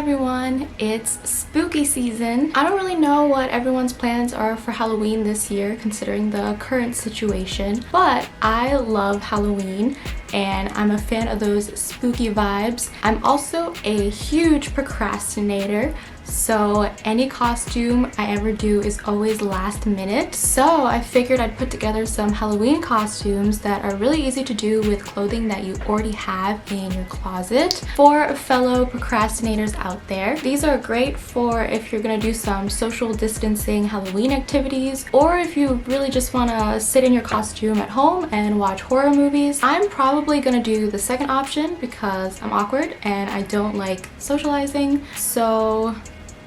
everyone, it's spooky season. I don't really know what everyone's plans are for Halloween this year considering the current situation, but I love Halloween and I'm a fan of those spooky vibes. I'm also a huge procrastinator, so any costume I ever do is always last minute. So I figured I'd put together some Halloween costumes that are really easy to do with clothing that you already have in your closet. For fellow procrastinators out there, these are great for if you're gonna do some social distancing Halloween activities, or if you really just wanna sit in your costume at home and watch horror movies. I'm probably gonna do the second option because I'm awkward and I don't like socializing. So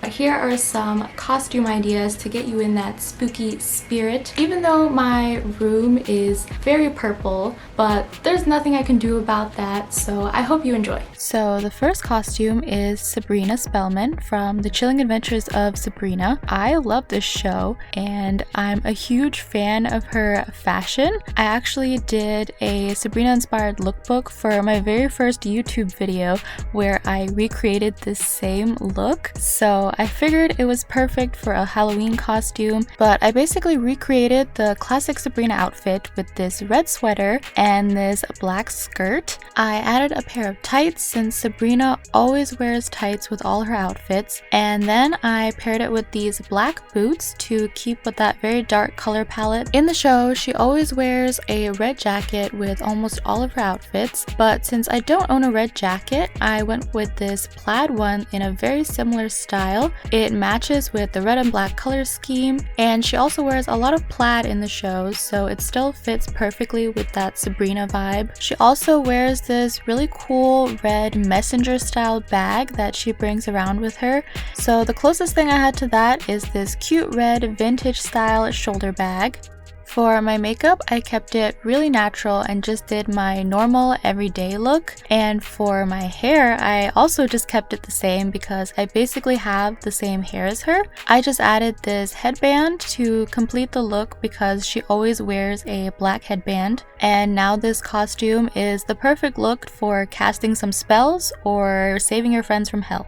here are some costume ideas to get you in that spooky spirit. Even though my room is very purple, but there's nothing I can do about that, so I hope you enjoy. So the first costume is Sabrina Spellman from The Chilling Adventures of Sabrina. I love this show and I'm a huge fan of her fashion. I actually did a Sabrina inspired lookbook for my very first YouTube video where I recreated this same look. So I figured it was perfect for a Halloween costume, but I basically recreated the classic Sabrina outfit with this red sweater and this black skirt. I added a pair of tights since Sabrina always wears tights with all her outfits, and then I paired it with these black boots to keep with that very dark color palette. In the show, she always wears a red jacket with almost all of her outfits, but since I don't own a red jacket, I went with this plaid one in a very similar style. It matches with the red and black color scheme, and she also wears a lot of plaid in the show, so it still fits perfectly with that Sabrina vibe. She also wears this really cool red messenger style bag that she brings around with her, so the closest thing I had to that is this cute red vintage style shoulder bag. For my makeup, I kept it really natural and just did my normal everyday look. And for my hair, I also just kept it the same because I basically have the same hair as her. I just added this headband to complete the look because she always wears a black headband. And now this costume is the perfect look for casting some spells or saving your friends from hell.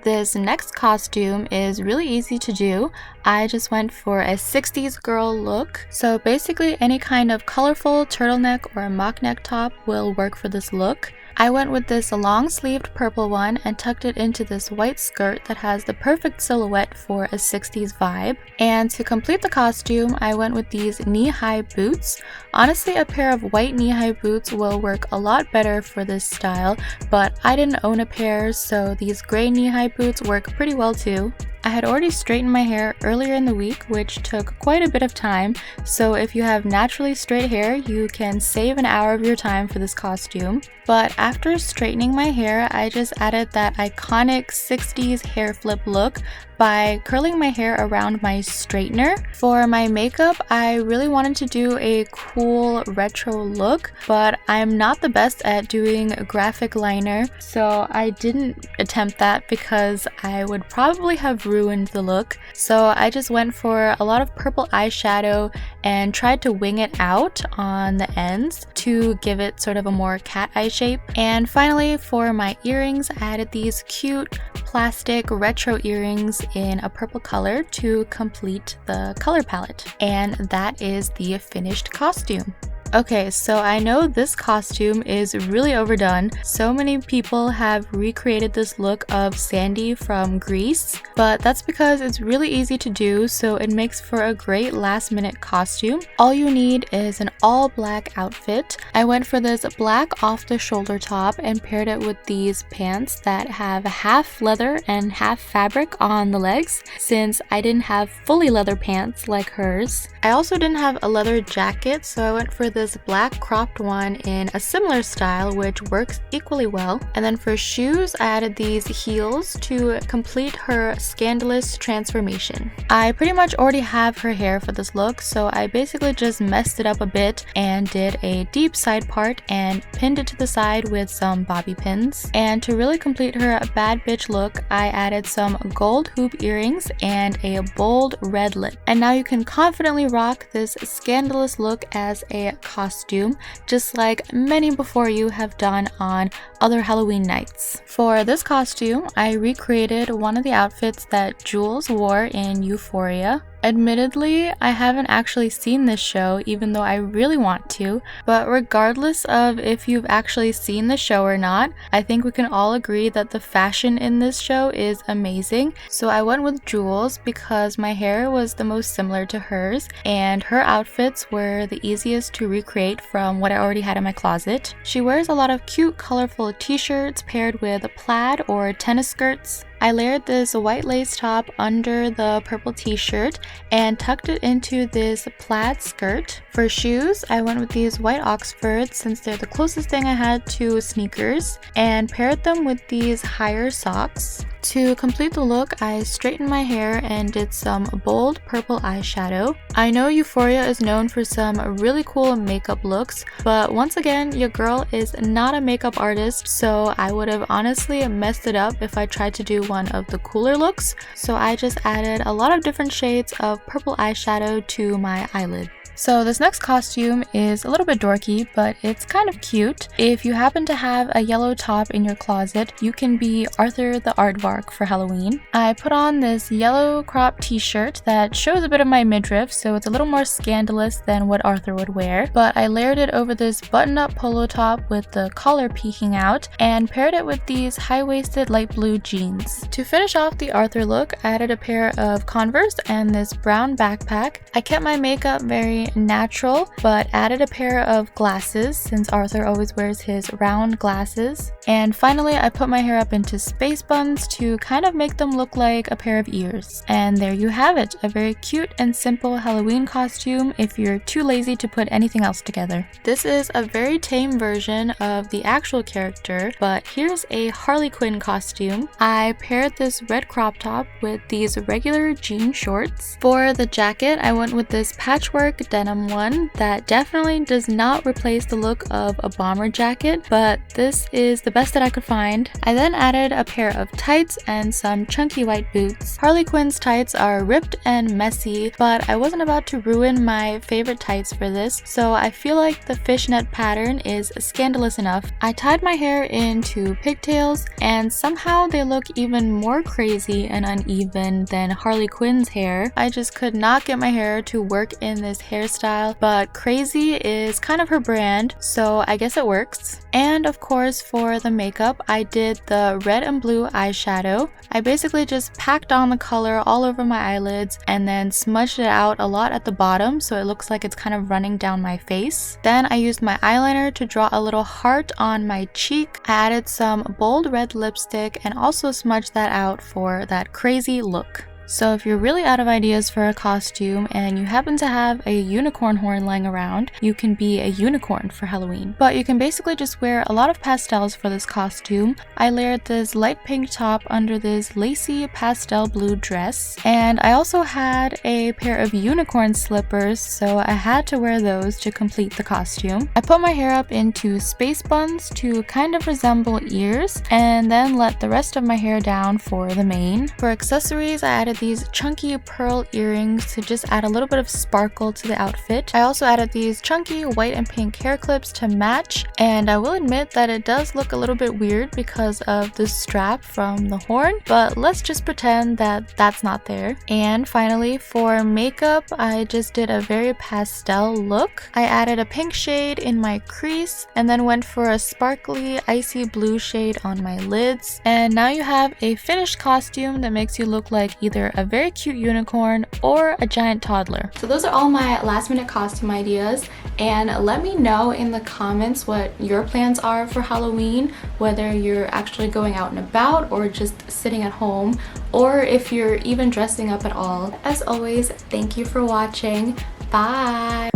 This next costume is really easy to do. I just went for a 60s girl look. So basically any kind of colorful turtleneck or mock neck top will work for this look. I went with this long-sleeved purple one and tucked it into this white skirt that has the perfect silhouette for a 60s vibe. And to complete the costume, I went with these knee-high boots. Honestly, a pair of white knee-high boots will work a lot better for this style, but I didn't own a pair, so these gray knee-high boots work pretty well too. I had already straightened my hair earlier in the week, which took quite a bit of time, so if you have naturally straight hair, you can save an hour of your time for this costume. But after straightening my hair, I just added that iconic 60s hair flip look by curling my hair around my straightener. For my makeup, I really wanted to do a cool retro look, but I'm not the best at doing a graphic liner, so I didn't attempt that because I would probably have ruined the look. So I just went for a lot of purple eyeshadow and tried to wing it out on the ends to give it sort of a more cat eye shape. And finally, for my earrings, I added these cute plastic retro earrings in a purple color to complete the color palette. And that is the finished costume. Okay, so I know this costume is really overdone. So many people have recreated this look of Sandy from Grease, but that's because it's really easy to do, so it makes for a great last-minute costume. All you need is an all-black outfit. I went for this black off-the-shoulder top and paired it with these pants that have half leather and half fabric on the legs, since I didn't have fully leather pants like hers. I also didn't have a leather jacket, so I went for this black cropped one in a similar style, which works equally well. And then for shoes, I added these heels to complete her scandalous transformation. I pretty much already have her hair for this look, so I basically just messed it up a bit and did a deep side part and pinned it to the side with some bobby pins. And to really complete her bad bitch look, I added some gold hoop earrings and a bold red lip. And now you can confidently rock this scandalous look as a costume, just like many before you have done on other Halloween nights. For this costume, I recreated one of the outfits that Jules wore in Euphoria. Admittedly, I haven't actually seen this show, even though I really want to, but regardless of if you've actually seen the show or not, I think we can all agree that the fashion in this show is amazing. So I went with Jules because my hair was the most similar to hers, and her outfits were the easiest to recreate from what I already had in my closet. She wears a lot of cute, colorful t-shirts paired with plaid or tennis skirts. I layered this white lace top under the purple t-shirt and tucked it into this plaid skirt. For shoes, I went with these white Oxfords since they're the closest thing I had to sneakers, and paired them with these higher socks. To complete the look, I straightened my hair and did some bold purple eyeshadow. I know Euphoria is known for some really cool makeup looks, but once again, your girl is not a makeup artist, so I would have honestly messed it up if I tried to do one of the cooler looks. So I just added a lot of different shades of purple eyeshadow to my eyelid. So this next costume is a little bit dorky, but it's kind of cute. If you happen to have a yellow top in your closet, you can be Arthur the Aardvark for Halloween. I put on this yellow crop t-shirt that shows a bit of my midriff, so it's a little more scandalous than what Arthur would wear, but I layered it over this button-up polo top with the collar peeking out and paired it with these high-waisted light blue jeans. To finish off the Arthur look, I added a pair of Converse and this brown backpack. I kept my makeup very natural, but added a pair of glasses since Arthur always wears his round glasses. And finally, I put my hair up into space buns to kind of make them look like a pair of ears. And there you have it, a very cute and simple Halloween costume if you're too lazy to put anything else together. This is a very tame version of the actual character, but here's a Harley Quinn costume. I paired this red crop top with these regular jean shorts. For the jacket, I went with this patchwork denim one that definitely does not replace the look of a bomber jacket, but this is the best that I could find. I then added a pair of tights and some chunky white boots. Harley Quinn's tights are ripped and messy, but I wasn't about to ruin my favorite tights for this, so I feel like the fishnet pattern is scandalous enough. I tied my hair into pigtails, and somehow they look even more crazy and uneven than Harley Quinn's hair. I just could not get my hair to work in this hairstyle, but crazy is kind of her brand, so I guess it works. And of course, for the makeup, I did the red and blue eyeshadow. I basically just packed on the color all over my eyelids and then smudged it out a lot at the bottom so it looks like it's kind of running down my face. Then I used my eyeliner to draw a little heart on my cheek. I added some bold red lipstick and also smudged that out for that crazy look. So if you're really out of ideas for a costume and you happen to have a unicorn horn lying around, you can be a unicorn for Halloween. But you can basically just wear a lot of pastels for this costume. I layered this light pink top under this lacy pastel blue dress, and I also had a pair of unicorn slippers, so I had to wear those to complete the costume. I put my hair up into space buns to kind of resemble ears, and then let the rest of my hair down for the mane. For accessories, I added these chunky pearl earrings to just add a little bit of sparkle to the outfit. I also added these chunky white and pink hair clips to match, and I will admit that it does look a little bit weird because of the strap from the horn, but let's just pretend that that's not there. And finally, for makeup, I just did a very pastel look. I added a pink shade in my crease and then went for a sparkly icy blue shade on my lids. And now you have a finished costume that makes you look like either a very cute unicorn or a giant toddler. So those are all my last minute costume ideas, and let me know in the comments what your plans are for Halloween, whether you're actually going out and about or just sitting at home, or if you're even dressing up at all. As always, thank you for watching. Bye!